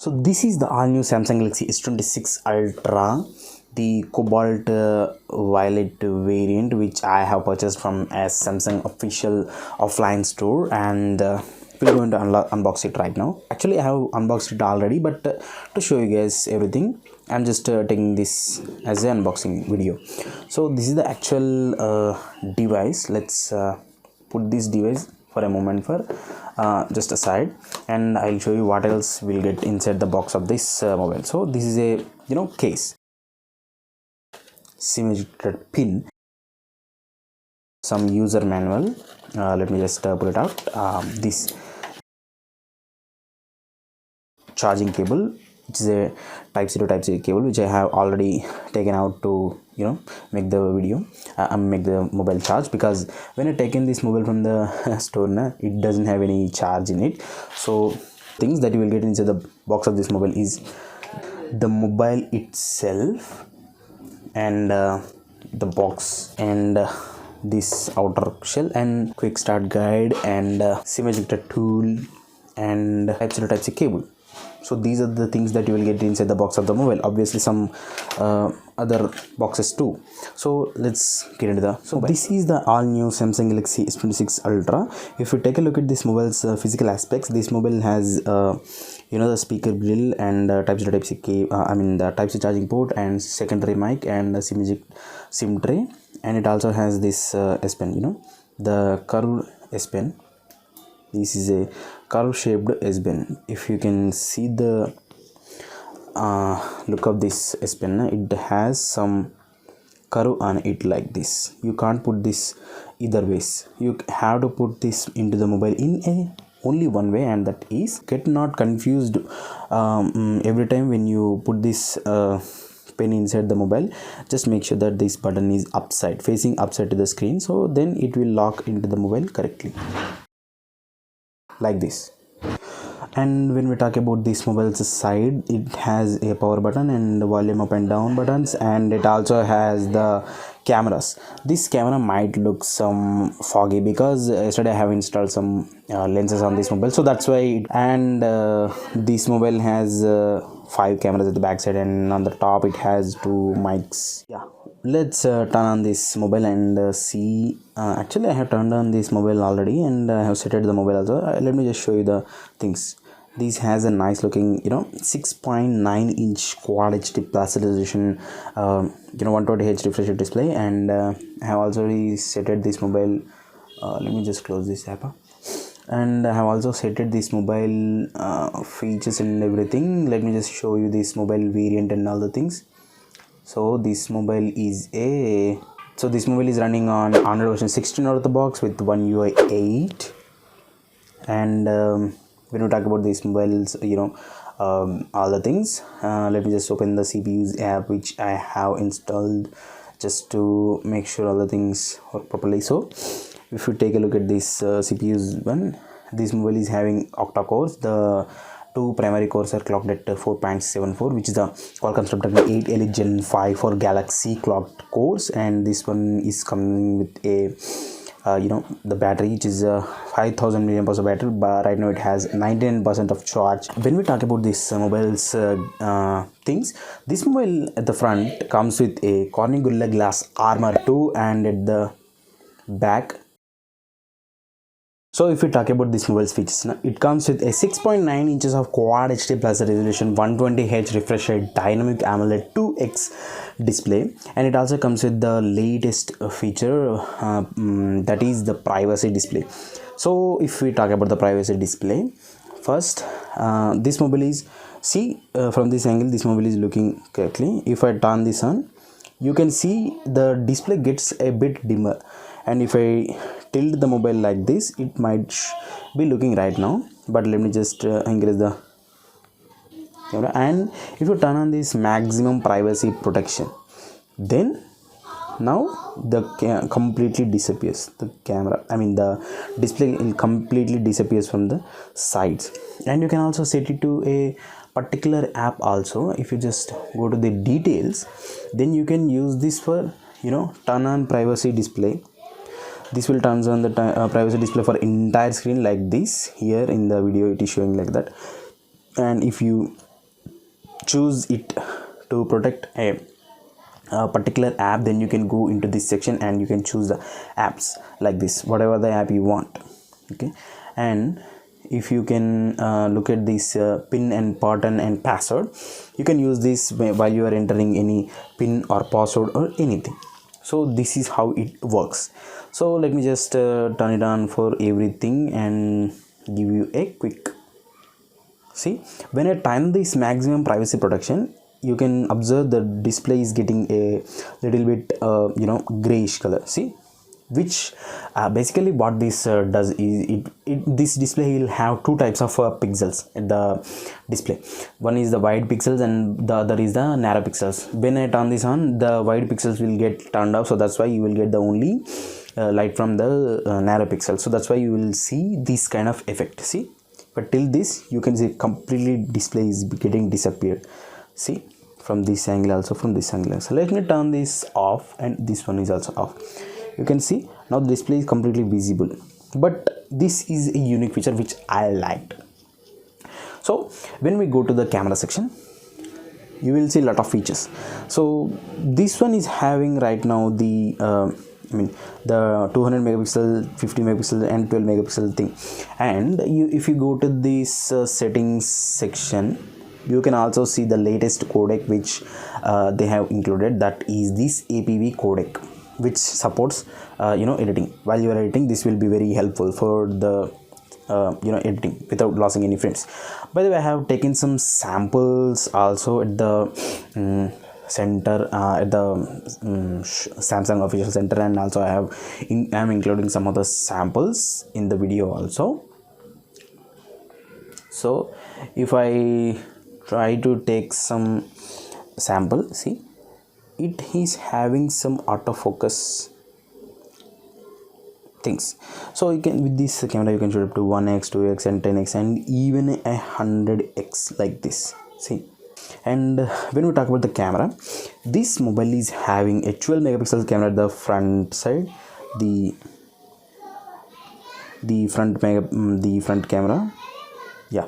So this is the all new Samsung Galaxy S26 Ultra, the Cobalt violet variant, which I have purchased from a Samsung official offline store, and we're going to unbox it right now. Actually, I have unboxed it already, but to show you guys everything, I'm just taking this as an unboxing video. So this is the actual device. Let's put this device for a moment for just aside, and I'll show you what else will get inside the box of this mobile. So this is a case, SIM pin, some user manual. Let me just pull it out. This charging cable, which is a Type-C to Type-C cable, which I have already taken out to make the video, make the mobile charge, because when I taken this mobile from the store, it doesn't have any charge in it. So things that you will get inside the box of this mobile is the mobile itself, and the box, and this outer shell, and quick start guide, and SIM ejector tool, and Type-C to Type-C cable. So these are the things that you will get inside the box of the mobile. Obviously some other boxes too. So let's get into the mobile. This is the all new Samsung Galaxy S26 Ultra. If you take a look at this mobile's physical aspects, this mobile has the speaker grill, and Type-C to Type-C the Type-C charging port, and secondary mic, and SIM tray, and it also has this S Pen, the curved S Pen. This is a curve shaped S Pen. If you can see the look of this S Pen, it has some curve on it like this. You can't put this either ways. You have to put this into the mobile in only one way, and that is, get not confused every time when you put this pen inside the mobile. Just make sure that this button is facing upside to the screen, so then it will lock into the mobile correctly, like this. And when we talk about this mobile's side, it has a power button and volume up and down buttons, and it also has the cameras. This camera might look some foggy because yesterday I have installed some lenses on this mobile, so that's why and this mobile has 5 cameras at the back side, and on the top it has 2 mics. Yeah, let's turn on this mobile and see. Actually I have turned on this mobile already, and I have set the mobile also. Let me just show you the things. This has a nice looking 6.9 inch quad HD plus resolution 120Hz refresh display, and I have also set this mobile. Let me just close this app, and I have also set this mobile features and everything. Let me just show you this mobile variant and all the things. So this mobile is running on Android version 16 out of the box with One UI 8, and when we talk about these mobiles, all the things, let me just open the CPU's app, which I have installed just to make sure all the things work properly. So if you take a look at this CPU's one, this mobile is having octa cores. The 2 primary cores are clocked at 4.74, which is the Qualcomm Snapdragon 8 Elite Gen 5 for Galaxy clocked cores, and this one is coming with a the battery, which is 5000 mAh of battery, but right now it has 99% of charge. When we talk about this mobile's things, this mobile at the front comes with a Corning Gorilla Glass Armor 2, and at the back, so if we talk about this mobile's features, it comes with a 6.9 inches of quad HD plus resolution 120Hz refresh rate dynamic AMOLED 2x display, and it also comes with the latest feature, that is the privacy display. So if we talk about the privacy display first, this mobile is, from this angle this mobile is looking correctly. If I turn this on, you can see the display gets a bit dimmer, and if I tilt the mobile like this, it might be looking right now, but let me just increase the camera. And if you turn on this maximum privacy protection, then now the completely disappears. The display completely disappears from the sides, and you can also set it to a particular app also. If you just go to the details, then you can use this for turn on privacy display. This will turn on the privacy display for entire screen like this. Here in the video it is showing like that, and if you choose it to protect a particular app, then you can go into this section and you can choose the apps like this, whatever the app you want. Okay, and if you can look at this pin and pattern and password, you can use this while you are entering any pin or password or anything. So this is how it works. So let me just turn it on for everything and give you a quick see. When I turn this maximum privacy protection, you can observe the display is getting a little bit grayish color. See, which basically what this does is this display will have two types of pixels at the display. One is the wide pixels and the other is the narrow pixels. When I turn this on, the wide pixels will get turned off, so that's why you will get the only light from the narrow pixels. So that's why you will see this kind of effect. See, but till this you can see completely display is getting disappeared. See, from this angle also, from this angle. So let me turn this off, and this one is also off. You can see now the display is completely visible, but this is a unique feature which I liked. So when we go to the camera section, you will see a lot of features. So this one is having right now the the 200 megapixel, 50 megapixel and 12 megapixel thing. And if you go to this settings section, you can also see the latest codec which they have included, that is this APV codec, which supports editing. While you are editing, this will be very helpful for the editing without losing any frames. By the way, I have taken some samples also at the center at the Samsung official center, and also I am including some of the samples in the video also. So if I try to take some sample, see, it is having some autofocus things. So you can, with this camera, you can shoot up to 1x, 2x and 10x and even 100x like this. See, and when we talk about the camera, this mobile is having a 12 megapixel camera at the front side. The front camera, yeah,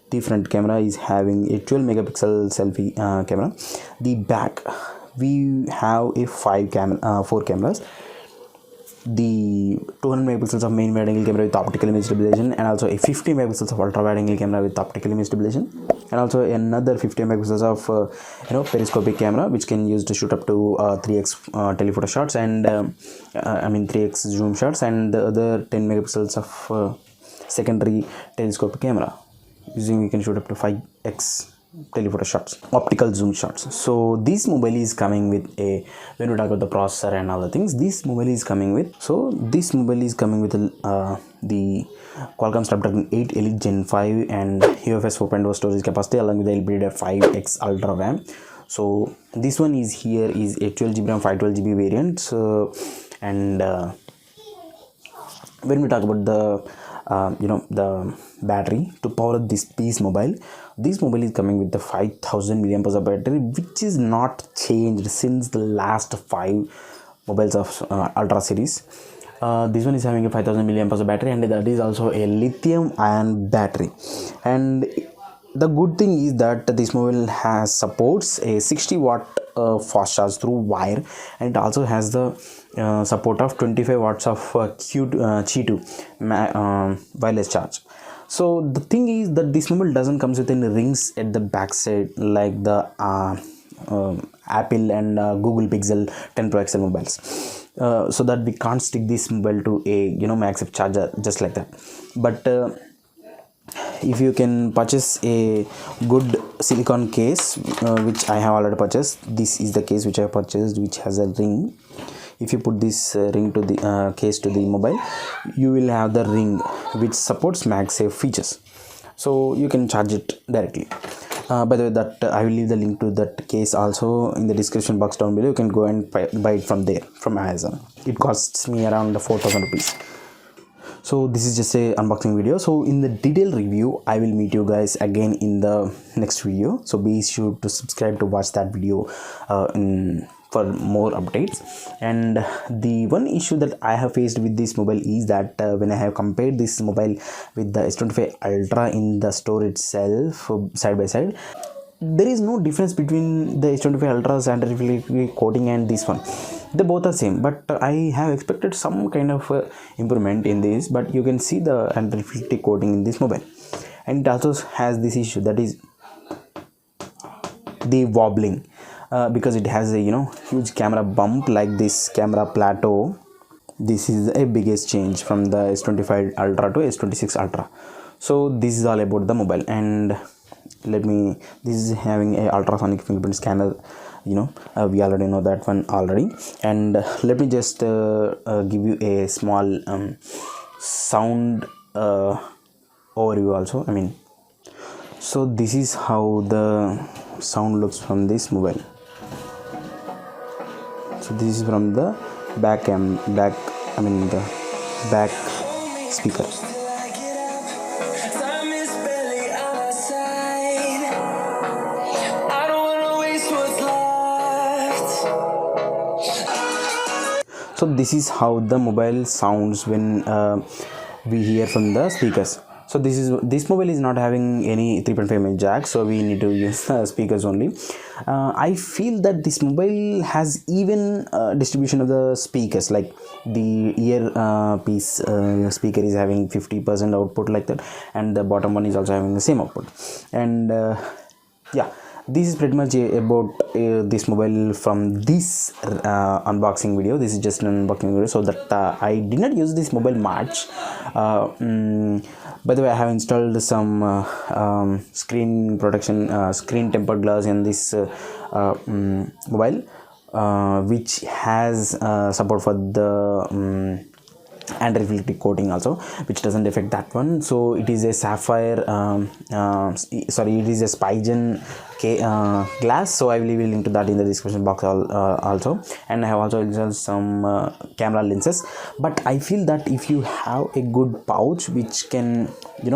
the front camera is having a 12 megapixel selfie camera. The back, we have a 4 cameras. The 200 megapixels of main wide angle camera with optical image stabilization, and also a 50 megapixels of ultra wide angle camera with optical image stabilization, and also another 50 megapixels of periscopic camera which can use to shoot up to 3x telephoto shots and 3x zoom shots, and the other 10 megapixels of secondary telescopic camera using you can shoot up to 5x telephoto shots, optical zoom shots. So this mobile is coming with a, when we talk about the processor and other things, this mobile is coming with the Qualcomm Snapdragon 8 Elite Gen 5 and UFS 4.0 storage capacity along with the LPDDR5X Ultra RAM. So this one is here is a 12GB RAM 512GB variant. So, and when we talk about the battery to power this mobile is coming with the 5000 milliamp hour battery, which is not changed since the last 5 mobiles of Ultra series. This one is having a 5000 milliamp hour battery, and that is also a lithium ion battery. And the good thing is that this mobile supports a 60 watt fast charge through wire, and it also has the support of 25 watts of Qi2 wireless charge. So the thing is that this mobile doesn't comes with any rings at the back side like the Apple and Google Pixel 10 Pro XL mobiles, so that we can't stick this mobile to a MagSafe charger just like that. But if you can purchase a good silicone case, which I have already purchased, this is the case which I have purchased, which has a ring. If you put this ring to the case to the mobile, you will have the ring which supports MagSafe features, so you can charge it directly. By the way, that I will leave the link to that case also in the description box down below. You can go and buy it from there, from Amazon. It costs me around 4,000 rupees. So this is just a unboxing video. So in the detailed review, I will meet you guys again in the next video. So be sure to subscribe to watch that video for more updates. And the one issue that I have faced with this mobile is that when I have compared this mobile with the S25 Ultra in the store itself side by side, there is no difference between the S25 Ultra's anti-reflective coating and this one. They both are same, but I have expected some kind of improvement in this. But you can see the anti-reflective coating in this mobile, and it also has this issue, that is the wobbling, because it has a huge camera bump like this camera plateau. This is a biggest change from the S25 Ultra to S26 Ultra. So this is all about the mobile. And this is having a ultrasonic fingerprint scanner. We already know that one already. And let me just give you a small sound overview also. So this is how the sound looks from this mobile. So this is from the back the back speaker. So this is how the mobile sounds when we hear from the speakers. So this mobile is not having any 3.5mm jack, so we need to use the speakers only. I feel that this mobile has even distribution of the speakers, like the earpiece speaker is having 50% output like that, and the bottom one is also having the same output. And yeah, this is pretty much about this mobile from this unboxing video. This is just an unboxing video, so that I did not use this mobile much. By the way, I have installed some screen protection, screen tempered glass in this mobile, which has support for the anti-reflective coating also, which doesn't affect that one. So it is a sapphire it is a Spigen glass. So I will leave a link to that in the description box also. And I have also installed some camera lenses. But I feel that if you have a good pouch which can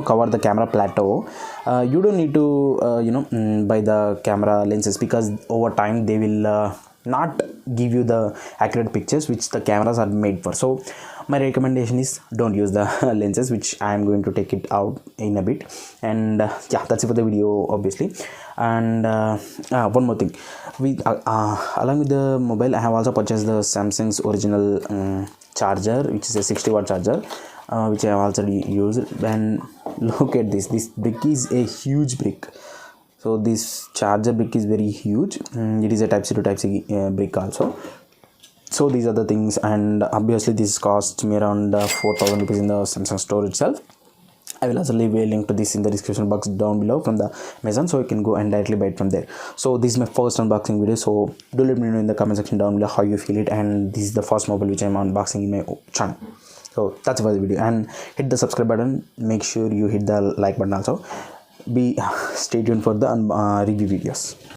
cover the camera plateau, you don't need to buy the camera lenses, because over time they will not give you the accurate pictures which the cameras are made for. So my recommendation is don't use the lenses, which I am going to take it out in a bit. And yeah, that's it for the video, obviously. And one more thing, along with the mobile, I have also purchased the Samsung's original charger, which is a 60-watt charger, which I have also used. And look at this brick is a huge brick. So this charger brick is very huge. It is a Type-C to Type-C brick also. So these are the things, and obviously this cost me around 4,000 rupees in the Samsung store itself. I will also leave a link to this in the description box down below from the Amazon, so you can go and directly buy it from there. So this is my first unboxing video, so do let me know in the comment section down below how you feel it. And this is the first mobile which I am unboxing in my channel. So that's it for the video, and hit the subscribe button. Make sure you hit the like button also. Stay tuned for the review videos.